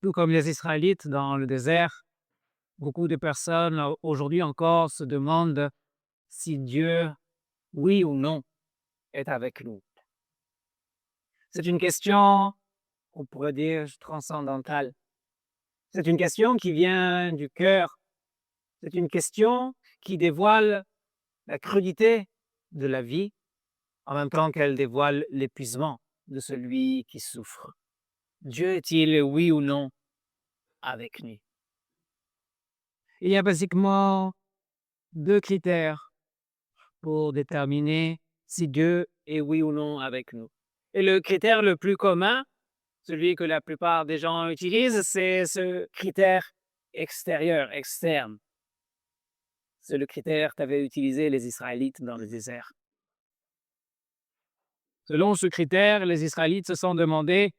Tout comme les Israélites dans le désert, beaucoup de personnes aujourd'hui encore se demandent si Dieu, oui ou non, est avec nous. C'est une question, on pourrait dire, transcendantale. C'est une question qui vient du cœur. C'est une question qui dévoile la crudité de la vie en même temps qu'elle dévoile l'épuisement de celui qui souffre. Dieu est-il, oui ou non, avec nous? Il y a basiquement deux critères pour déterminer si Dieu est oui ou non avec nous. Et le critère le plus commun, celui que la plupart des gens utilisent, c'est ce critère extérieur, externe. C'est le critère qu'avaient utilisé les Israélites dans le désert. Selon ce critère, les Israélites se sont demandé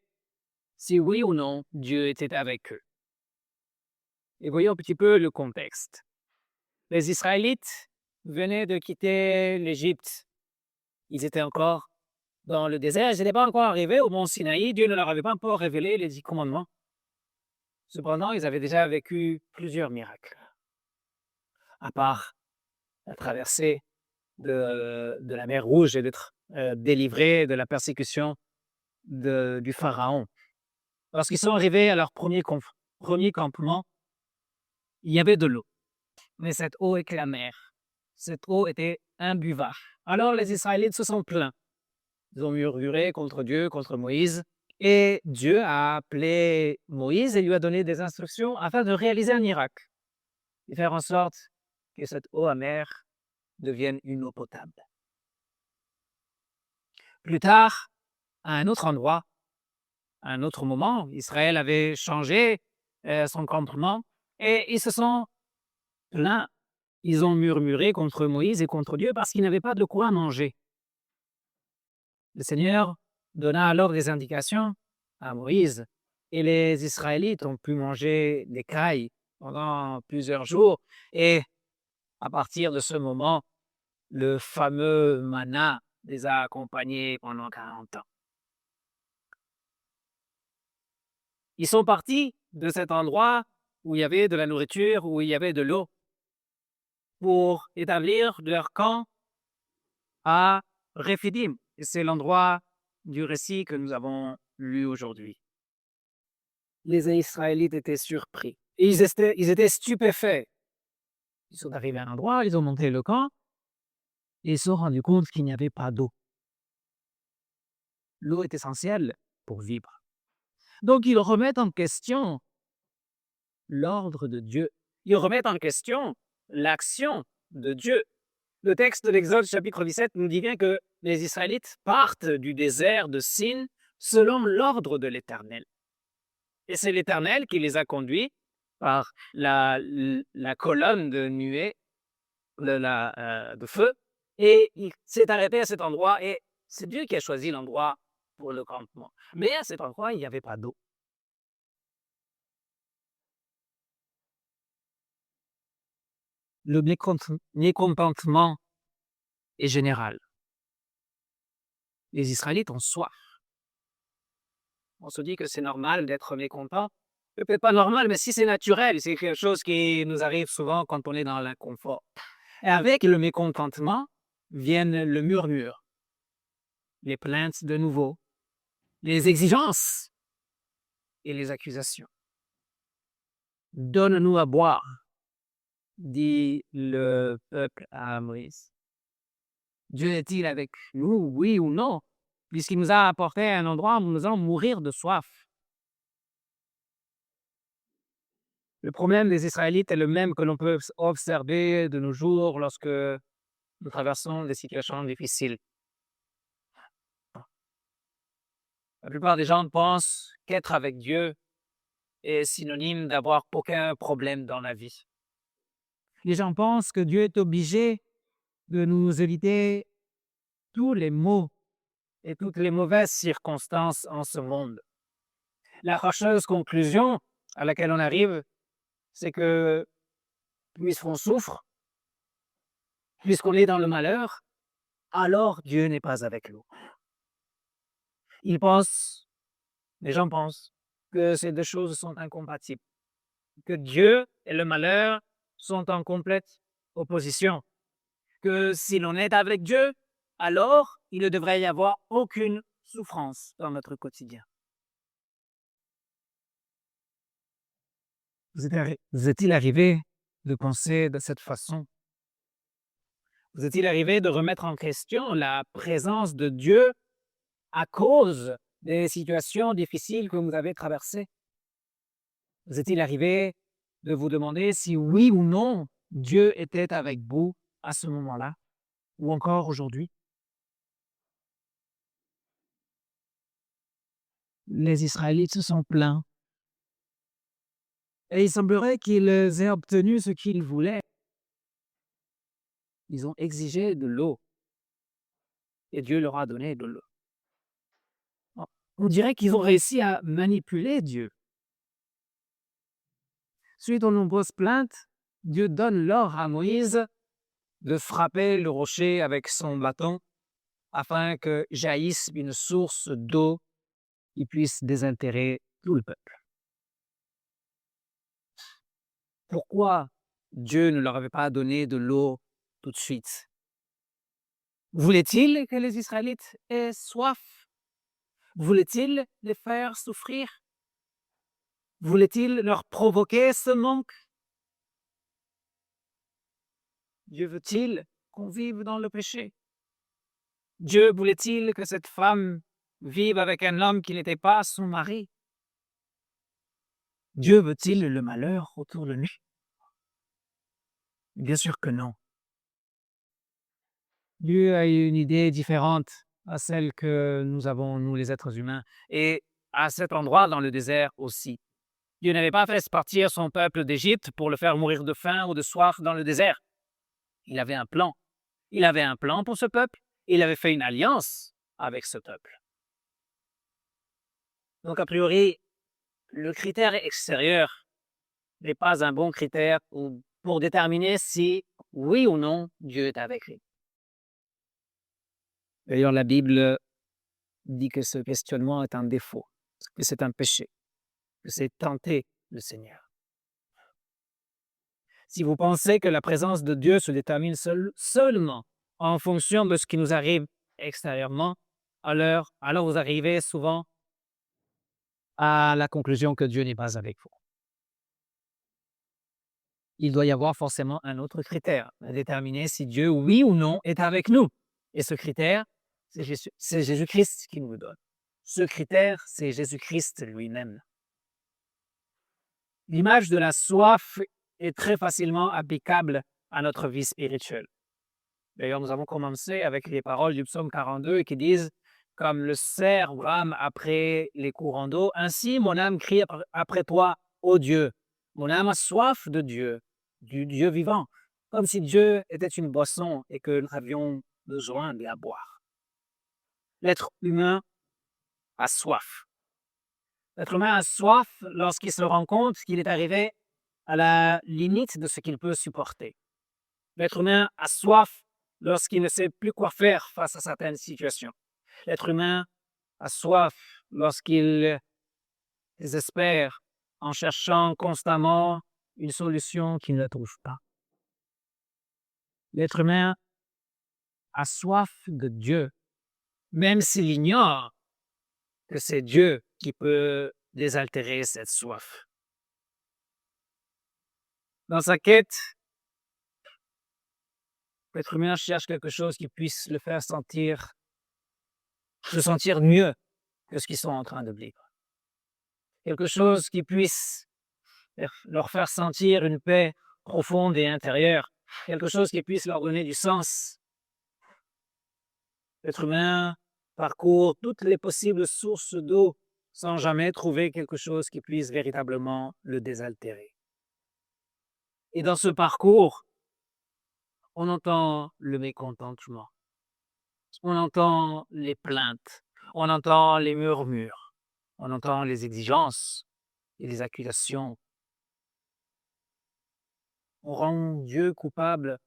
si oui ou non Dieu était avec eux. Et voyons un petit peu le contexte. Les Israélites venaient de quitter l'Égypte. Ils étaient encore dans le désert. Ils n'étaient pas encore arrivés au mont Sinaï. Dieu ne leur avait pas encore révélé les 10 commandements. Cependant, ils avaient déjà vécu plusieurs miracles, à part la traversée de la mer Rouge et d'être délivrés de la persécution du Pharaon. Lorsqu'ils sont arrivés à leur premier campement, il y avait de l'eau, mais cette eau était la mer. Cette eau était imbuvable. Alors les Israélites se sont plaints. Ils ont murmuré contre Dieu, contre Moïse, et Dieu a appelé Moïse et lui a donné des instructions afin de réaliser un miracle, de faire en sorte que cette eau amère devienne une eau potable. Plus tard, à un autre endroit, à un autre moment, Israël avait changé son campement et ils se sont plaints. Ils ont murmuré contre Moïse et contre Dieu parce qu'ils n'avaient pas de quoi manger. Le Seigneur donna alors des indications à Moïse et les Israélites ont pu manger des cailles pendant plusieurs jours. Et à partir de ce moment, le fameux manna les a accompagnés pendant 40 ans. Ils sont partis de cet endroit où il y avait de la nourriture, où il y avait de l'eau, pour établir leur camp à Rephidim. Et c'est l'endroit du récit que nous avons lu aujourd'hui. Les Israélites étaient surpris. Et ils étaient stupéfaits. Ils sont arrivés à un endroit, ils ont monté le camp et ils se sont rendus compte qu'il n'y avait pas d'eau. L'eau est essentielle pour vivre. Donc ils remettent en question l'ordre de Dieu. Ils remettent en question l'action de Dieu. Le texte de l'Exode chapitre 17 nous dit bien que les Israélites partent du désert de Sin selon l'ordre de l'Éternel. Et c'est l'Éternel qui les a conduits par la colonne de nuée, de feu, et il s'est arrêté à cet endroit, et c'est Dieu qui a choisi l'endroit pour le campement. Mais à cet endroit, il n'y avait pas d'eau. Le mécontentement est général. Les Israélites ont soif. On se dit que c'est normal d'être mécontent. Peut-être pas normal, mais si c'est naturel, c'est quelque chose qui nous arrive souvent quand on est dans l'inconfort. Et avec le mécontentement viennent le murmure, les plaintes de nouveau, les exigences et les accusations. Donne-nous à boire, dit le peuple à Moïse. Dieu est-il avec nous, oui ou non, puisqu'il nous a apporté à un endroit où nous allons mourir de soif? Le problème des Israélites est le même que l'on peut observer de nos jours lorsque nous traversons des situations difficiles. La plupart des gens pensent qu'être avec Dieu est synonyme d'avoir aucun problème dans la vie. Les gens pensent que Dieu est obligé de nous éviter tous les maux et toutes les mauvaises circonstances en ce monde. La fâcheuse conclusion à laquelle on arrive, c'est que puisqu'on souffre, puisqu'on est dans le malheur, alors Dieu n'est pas avec nous. Ils pensent, les gens pensent, que ces deux choses sont incompatibles, que Dieu et le malheur sont en complète opposition, que si l'on est avec Dieu, alors il ne devrait y avoir aucune souffrance dans notre quotidien. Vous est-il arrivé de penser de cette façon? Vous est-il arrivé de remettre en question la présence de Dieu à cause des situations difficiles que vous avez traversées? Vous est-il arrivé de vous demander si oui ou non Dieu était avec vous à ce moment-là ou encore aujourd'hui? Les Israélites se sont plaints et il semblerait qu'ils aient obtenu ce qu'ils voulaient. Ils ont exigé de l'eau et Dieu leur a donné de l'eau. On dirait qu'ils ont réussi à manipuler Dieu. Suite aux nombreuses plaintes, Dieu donne l'ordre à Moïse de frapper le rocher avec son bâton afin que jaillisse une source d'eau qui puisse désaltérer tout le peuple. Pourquoi Dieu ne leur avait pas donné de l'eau tout de suite? Voulait-il que les Israélites aient soif? Voulait-il les faire souffrir? Voulait-il leur provoquer ce manque? Dieu veut-il qu'on vive dans le péché? Dieu voulait-il que cette femme vive avec un homme qui n'était pas son mari? Dieu veut-il le malheur autour de nous? Bien sûr que non. Dieu a une idée différente à celle que nous avons, nous les êtres humains, et à cet endroit dans le désert aussi. Dieu n'avait pas fait partir son peuple d'Égypte pour le faire mourir de faim ou de soif dans le désert. Il avait un plan. Il avait un plan pour ce peuple. Il avait fait une alliance avec ce peuple. Donc, a priori, le critère extérieur n'est pas un bon critère pour déterminer si, oui ou non, Dieu est avec lui. D'ailleurs, la Bible dit que ce questionnement est un défaut, que c'est un péché, que c'est tenter le Seigneur. Si vous pensez que la présence de Dieu se détermine seulement en fonction de ce qui nous arrive extérieurement, alors vous arrivez souvent à la conclusion que Dieu n'est pas avec vous. Il doit y avoir forcément un autre critère à déterminer si Dieu, oui ou non, est avec nous. Et ce critère, c'est Jésus-Christ qui nous le donne. Ce critère, c'est Jésus-Christ lui-même. L'image de la soif est très facilement applicable à notre vie spirituelle. D'ailleurs, nous avons commencé avec les paroles du psaume 42 qui disent « Comme le cerf brame après les courants d'eau, ainsi mon âme crie après toi, ô Dieu. Mon âme a soif de Dieu, du Dieu vivant, comme si Dieu était une boisson et que nous avions besoin de la boire. » L'être humain a soif. L'être humain a soif lorsqu'il se rend compte qu'il est arrivé à la limite de ce qu'il peut supporter. L'être humain a soif lorsqu'il ne sait plus quoi faire face à certaines situations. L'être humain a soif lorsqu'il désespère en cherchant constamment une solution qu'il ne trouve pas. L'être humain a soif de Dieu, même s'il ignore que c'est Dieu qui peut désaltérer cette soif. Dans sa quête, l'être humain cherche quelque chose qui puisse le faire se sentir mieux que ce qu'ils sont en train de vivre. Quelque chose qui puisse leur faire sentir une paix profonde et intérieure. Quelque chose qui puisse leur donner du sens. L'être humain parcourt toutes les possibles sources d'eau sans jamais trouver quelque chose qui puisse véritablement le désaltérer. Et dans ce parcours, on entend le mécontentement, on entend les plaintes, on entend les murmures, on entend les exigences et les accusations. On rend Dieu coupable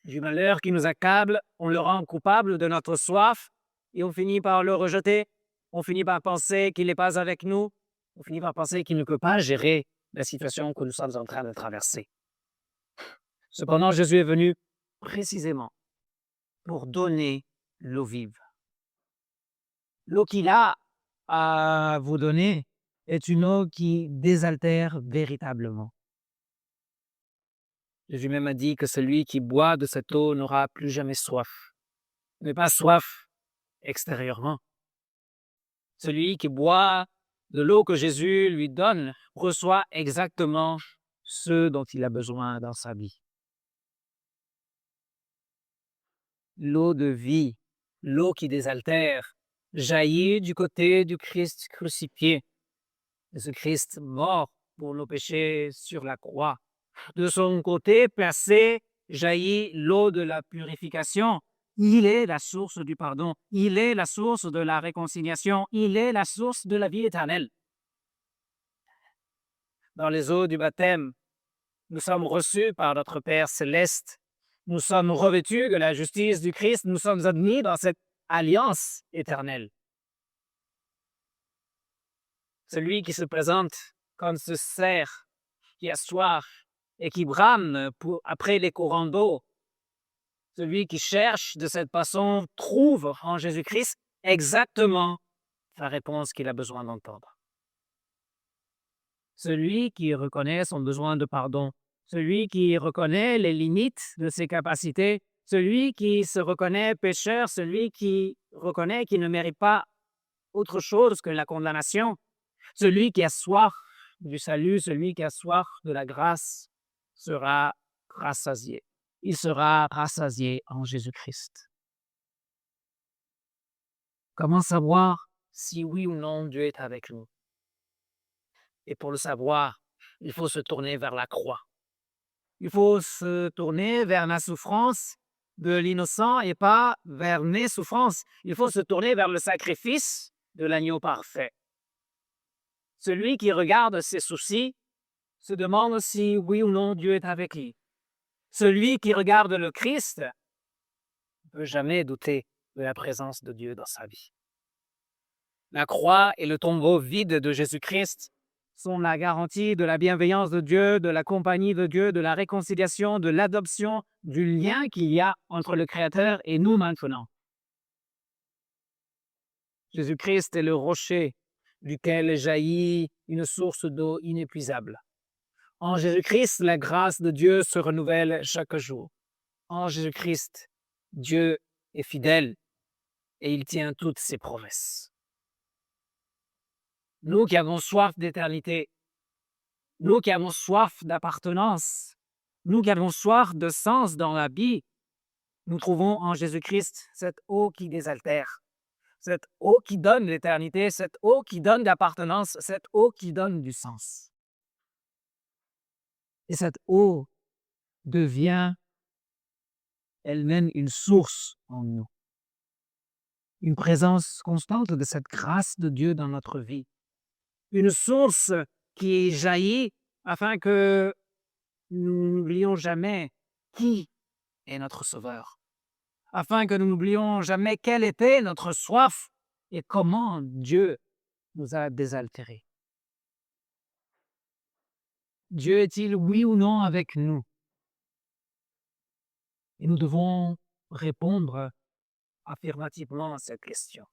du malheur qui nous accable, on le rend coupable de notre soif et on finit par le rejeter, on finit par penser qu'il n'est pas avec nous, on finit par penser qu'il ne peut pas gérer la situation que nous sommes en train de traverser. Cependant, Jésus est venu précisément pour donner l'eau vive. L'eau qu'il a à vous donner est une eau qui désaltère véritablement. Jésus même a dit que celui qui boit de cette eau n'aura plus jamais soif, mais pas soif extérieurement. Celui qui boit de l'eau que Jésus lui donne reçoit exactement ce dont il a besoin dans sa vie. L'eau de vie, l'eau qui désaltère, jaillit du côté du Christ crucifié, de ce Christ mort pour nos péchés sur la croix. De son côté placé jaillit l'eau de la purification. Il est la source du pardon, il est la source de la réconciliation, il est la source de la vie éternelle. Dans les eaux du baptême, nous sommes reçus par notre Père céleste. Nous sommes revêtus de la justice du Christ. Nous sommes admis dans cette alliance éternelle. Celui qui se présente comme ce cerf qui a soif et qui brame après les courants d'eau, celui qui cherche de cette façon trouve en Jésus-Christ exactement la réponse qu'il a besoin d'entendre. Celui qui reconnaît son besoin de pardon, celui qui reconnaît les limites de ses capacités, celui qui se reconnaît pécheur, celui qui reconnaît qu'il ne mérite pas autre chose que la condamnation, celui qui a soif du salut, celui qui a soif de la grâce sera rassasié. Il sera rassasié en Jésus-Christ. Comment savoir si oui ou non Dieu est avec nous? Et pour le savoir, il faut se tourner vers la croix. Il faut se tourner vers la souffrance de l'innocent et pas vers mes souffrances. Il faut se tourner vers le sacrifice de l'agneau parfait. Celui qui regarde ses soucis se demande si oui ou non Dieu est avec lui. Celui qui regarde le Christ ne peut jamais douter de la présence de Dieu dans sa vie. La croix et le tombeau vide de Jésus-Christ sont la garantie de la bienveillance de Dieu, de la compagnie de Dieu, de la réconciliation, de l'adoption, du lien qu'il y a entre le Créateur et nous maintenant. Jésus-Christ est le rocher duquel jaillit une source d'eau inépuisable. En Jésus-Christ, la grâce de Dieu se renouvelle chaque jour. En Jésus-Christ, Dieu est fidèle et il tient toutes ses promesses. Nous qui avons soif d'éternité, nous qui avons soif d'appartenance, nous qui avons soif de sens dans la vie, nous trouvons en Jésus-Christ cette eau qui désaltère, cette eau qui donne l'éternité, cette eau qui donne l'appartenance, cette eau qui donne du sens. Et cette eau devient elle-même une source en nous, une présence constante de cette grâce de Dieu dans notre vie, une source qui jaillit afin que nous n'oublions jamais qui est notre Sauveur, afin que nous n'oublions jamais quelle était notre soif et comment Dieu nous a désaltérés. Dieu est-il oui ou non avec nous? Et nous devons répondre affirmativement à cette question.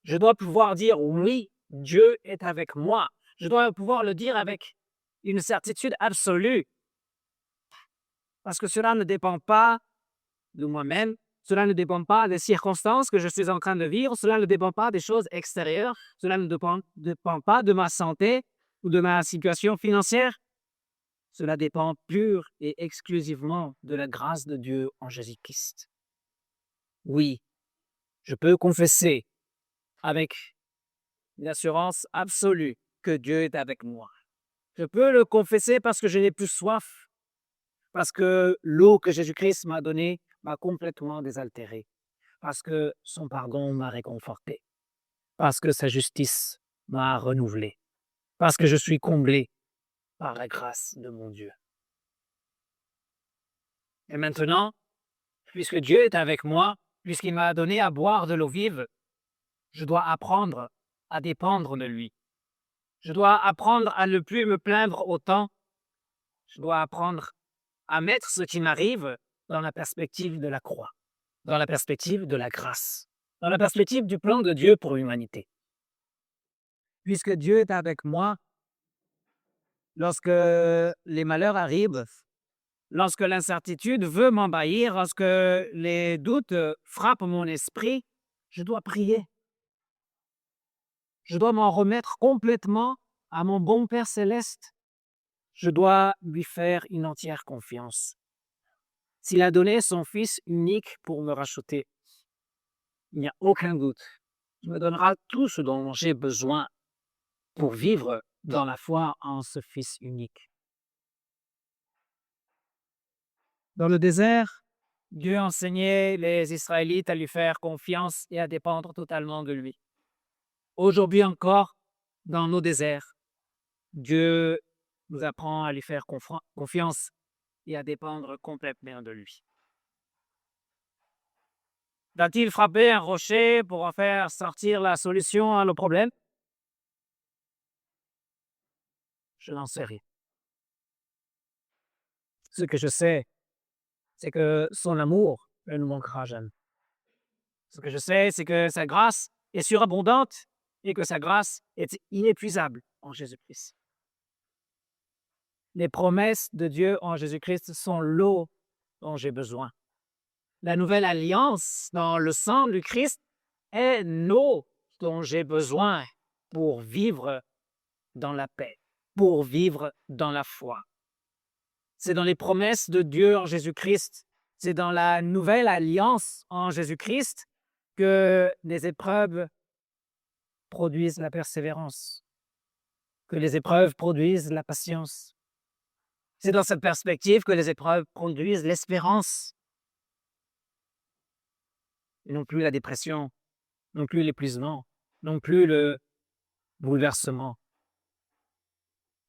Je dois pouvoir dire oui, Dieu est avec moi. Je dois pouvoir le dire avec une certitude absolue. Parce que cela ne dépend pas de moi-même, cela ne dépend pas des circonstances que je suis en train de vivre, cela ne dépend pas des choses extérieures, cela ne dépend pas de ma santé ou de ma situation financière. Cela dépend pure et exclusivement de la grâce de Dieu en Jésus-Christ. Oui, je peux confesser avec une assurance absolue que Dieu est avec moi. Je peux le confesser parce que je n'ai plus soif, parce que l'eau que Jésus-Christ m'a donnée m'a complètement désaltéré, parce que son pardon m'a réconforté, parce que sa justice m'a renouvelé, parce que je suis comblé par la grâce de mon Dieu. Et maintenant, puisque Dieu est avec moi, puisqu'il m'a donné à boire de l'eau vive, je dois apprendre à dépendre de lui. Je dois apprendre à ne plus me plaindre autant. Je dois apprendre à mettre ce qui m'arrive dans la perspective de la croix, dans la perspective de la grâce, dans la perspective du plan de Dieu pour l'humanité. Puisque Dieu est avec moi, lorsque les malheurs arrivent, lorsque l'incertitude veut m'envahir, lorsque les doutes frappent mon esprit, je dois prier. Je dois m'en remettre complètement à mon bon Père céleste. Je dois lui faire une entière confiance. S'il a donné son Fils unique pour me racheter, il n'y a aucun doute. Il me donnera tout ce dont j'ai besoin pour vivre dans la foi en ce Fils unique. Dans le désert, Dieu enseignait les Israélites à lui faire confiance et à dépendre totalement de lui. Aujourd'hui encore, dans nos déserts, Dieu nous apprend à lui faire confiance et à dépendre complètement de lui. Va-t-il frapper un rocher pour en faire sortir la solution à nos problèmes? Je n'en sais rien. Ce que je sais, c'est que son amour ne nous manquera jamais. Ce que je sais, c'est que sa grâce est surabondante et que sa grâce est inépuisable en Jésus-Christ. Les promesses de Dieu en Jésus-Christ sont l'eau dont j'ai besoin. La nouvelle alliance dans le sang du Christ est l'eau dont j'ai besoin pour vivre dans la paix, pour vivre dans la foi. C'est dans les promesses de Dieu en Jésus-Christ, c'est dans la nouvelle alliance en Jésus-Christ que les épreuves produisent la persévérance, que les épreuves produisent la patience. C'est dans cette perspective que les épreuves produisent l'espérance, et non plus la dépression, non plus l'épuisement, non plus le bouleversement.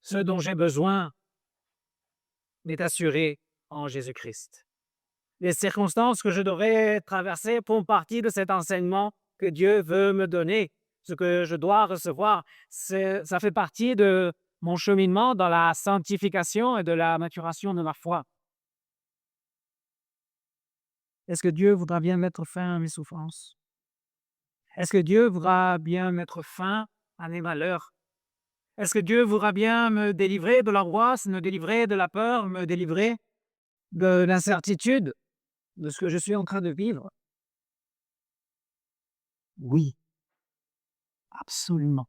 Ce dont j'ai besoin m'est assuré en Jésus-Christ. Les circonstances que je devrais traverser font partie de cet enseignement que Dieu veut me donner. Ce que je dois recevoir, ça fait partie de mon cheminement dans la sanctification et de la maturation de ma foi. Est-ce que Dieu voudra bien mettre fin à mes souffrances? Est-ce que Dieu voudra bien mettre fin à mes malheurs? Est-ce que Dieu voudra bien me délivrer de l'angoisse, me délivrer de la peur, me délivrer de l'incertitude, de ce que je suis en train de vivre? Oui, absolument.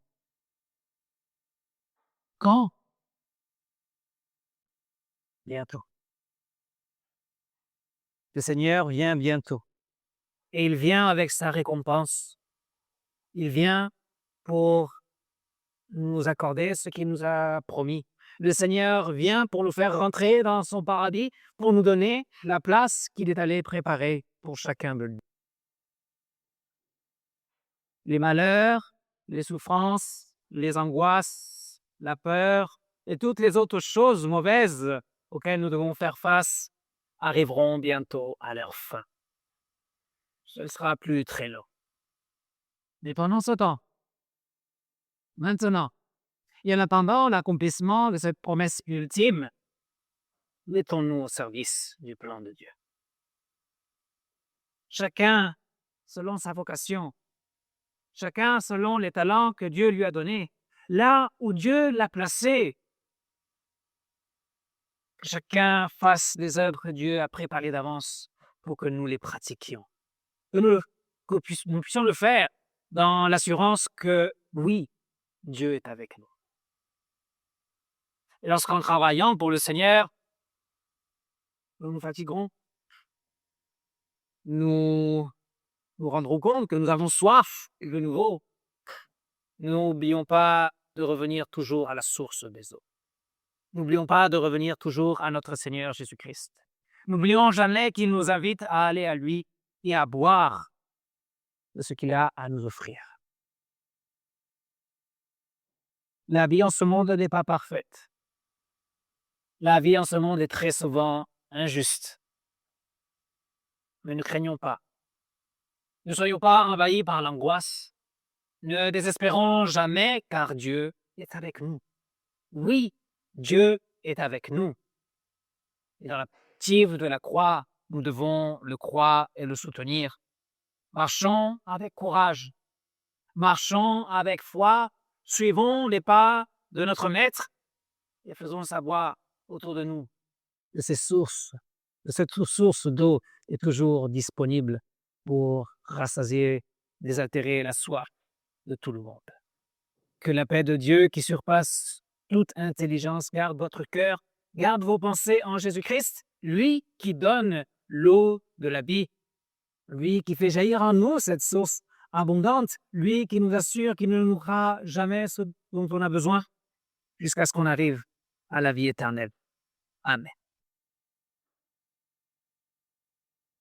Quand? Bientôt. Le Seigneur vient bientôt. Et il vient avec sa récompense. Il vient pour nous accorder ce qu'il nous a promis. Le Seigneur vient pour nous faire rentrer dans son paradis, pour nous donner la place qu'il est allé préparer pour chacun de nous. Les malheurs, les souffrances, les angoisses, la peur et toutes les autres choses mauvaises auxquelles nous devons faire face arriveront bientôt à leur fin. Ce ne sera plus très long. Mais pendant ce temps, maintenant, et en attendant l'accomplissement de cette promesse ultime, mettons-nous au service du plan de Dieu. Chacun selon sa vocation, chacun selon les talents que Dieu lui a donnés, là où Dieu l'a placé. Que chacun fasse des œuvres que Dieu a préparées d'avance pour que nous les pratiquions. Que nous puissions le faire dans l'assurance que oui, Dieu est avec nous. Et lorsqu'en travaillant pour le Seigneur, nous nous fatiguerons, nous nous rendrons compte que nous avons soif de nouveau. N'oublions pas de revenir toujours à la source des eaux. N'oublions pas de revenir toujours à notre Seigneur Jésus-Christ. N'oublions jamais qu'il nous invite à aller à lui et à boire de ce qu'il a à nous offrir. La vie en ce monde n'est pas parfaite. La vie en ce monde est très souvent injuste. Mais ne craignons pas. Ne soyons pas envahis par l'angoisse. Ne désespérons jamais, car Dieu est avec nous. Oui, Dieu est avec nous. Et dans la perspective de la croix, nous devons le croire et le soutenir. Marchons avec courage, marchons avec foi, suivons les pas de notre Maître et faisons savoir autour de nous que ces sources, que cette source d'eau est toujours disponible pour rassasier, désaltérer la soif de tout le monde. Que la paix de Dieu qui surpasse toute intelligence garde votre cœur, garde vos pensées en Jésus-Christ, lui qui donne l'eau de la vie, lui qui fait jaillir en nous cette source abondante, lui qui nous assure qu'il ne nous manquera jamais ce dont on a besoin jusqu'à ce qu'on arrive à la vie éternelle. Amen.